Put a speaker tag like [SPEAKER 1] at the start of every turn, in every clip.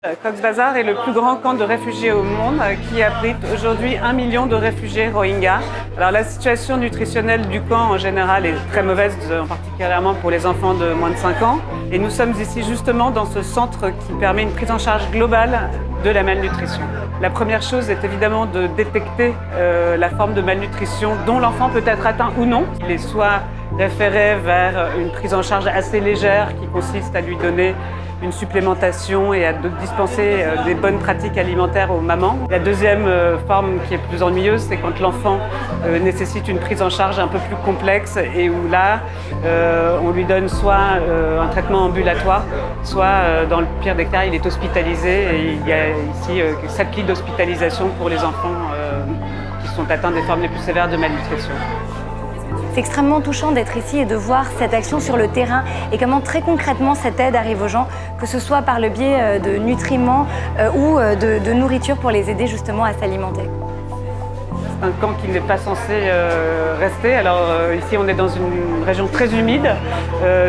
[SPEAKER 1] Cox's Bazar est le plus grand camp de réfugiés au monde qui abrite aujourd'hui 1 million de réfugiés Rohingyas. Alors la situation nutritionnelle du camp en général est très mauvaise, particulièrement pour les enfants de moins de 5 ans. Et nous sommes ici justement dans ce centre qui permet une prise en charge globale de la malnutrition. La première chose est évidemment de détecter la forme de malnutrition dont l'enfant peut être atteint ou non. Il est soit référé vers une prise en charge assez légère qui consiste à lui donner une supplémentation et à dispenser des bonnes pratiques alimentaires aux mamans. La deuxième forme qui est plus ennuyeuse, c'est quand l'enfant nécessite une prise en charge un peu plus complexe et où là, on lui donne soit un traitement ambulatoire, soit dans le pire des cas, il est hospitalisé et il y a ici 7 lits d'hospitalisation pour les enfants qui sont atteints des formes les plus sévères de malnutrition.
[SPEAKER 2] C'est extrêmement touchant d'être ici et de voir cette action sur le terrain et comment très concrètement cette aide arrive aux gens, que ce soit par le biais de nutriments ou de nourriture pour les aider justement à s'alimenter.
[SPEAKER 1] C'est un camp qui n'est pas censé rester. Alors ici on est dans une région très humide,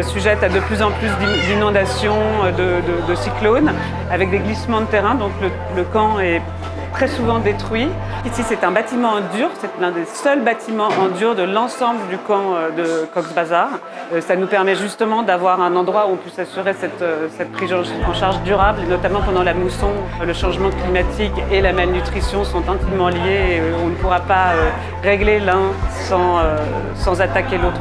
[SPEAKER 1] sujette à de plus en plus d'inondations, de cyclones, avec des glissements de terrain, donc le camp est très souvent détruit. Ici, c'est un bâtiment en dur, c'est l'un des seuls bâtiments en dur de l'ensemble du camp de Cox's Bazar. Ça nous permet justement d'avoir un endroit où on puisse assurer cette prise en charge durable, et notamment pendant la mousson. Le changement climatique et la malnutrition sont intimement liés et on ne pourra pas régler l'un sans attaquer l'autre.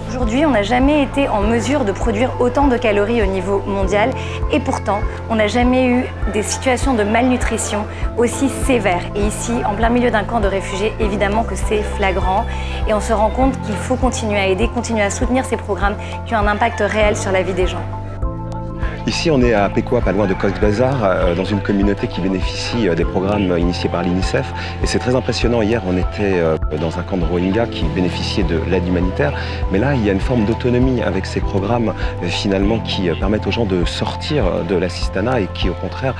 [SPEAKER 2] Aujourd'hui, on n'a jamais été en mesure de produire autant de calories au niveau mondial et pourtant, on n'a jamais eu des situations de malnutrition aussi sévères. Et ici, en plein milieu d'un camp de réfugiés, évidemment que c'est flagrant et on se rend compte qu'il faut continuer à aider, continuer à soutenir ces programmes qui ont un impact réel sur la vie des gens.
[SPEAKER 3] Ici, on est à Pécoua, pas loin de Cox's Bazar, dans une communauté qui bénéficie des programmes initiés par l'UNICEF. Et c'est très impressionnant. Hier, on était dans un camp de Rohingyas qui bénéficiait de l'aide humanitaire. Mais là, il y a une forme d'autonomie avec ces programmes, finalement, qui permettent aux gens de sortir de l'assistanat et qui, au contraire,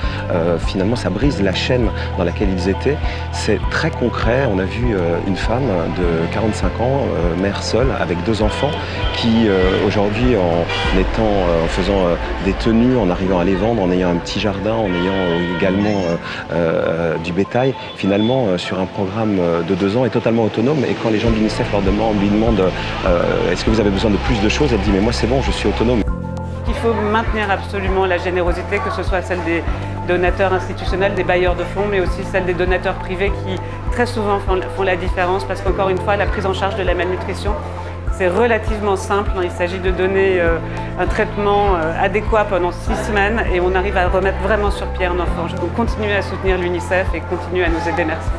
[SPEAKER 3] finalement, ça brise la chaîne dans laquelle ils étaient. C'est très concret. On a vu une femme de 45 ans, mère seule, avec 2 enfants, qui, aujourd'hui, en faisant des tenues, en arrivant à les vendre, en ayant un petit jardin, en ayant également du bétail, finalement sur un programme de 2 ans est totalement autonome. Et quand les gens de l'UNICEF lui demandent est-ce que vous avez besoin de plus de choses, elle dit mais moi c'est bon, je suis autonome.
[SPEAKER 1] Il faut maintenir absolument la générosité, que ce soit celle des donateurs institutionnels, des bailleurs de fonds, mais aussi celle des donateurs privés qui très souvent font la différence parce qu'encore une fois, la prise en charge de la malnutrition, c'est relativement simple. Il s'agit de donner un traitement adéquat pendant 6 semaines et on arrive à remettre vraiment sur pied un enfant. Donc continuez à soutenir l'UNICEF et continuez à nous aider. Merci.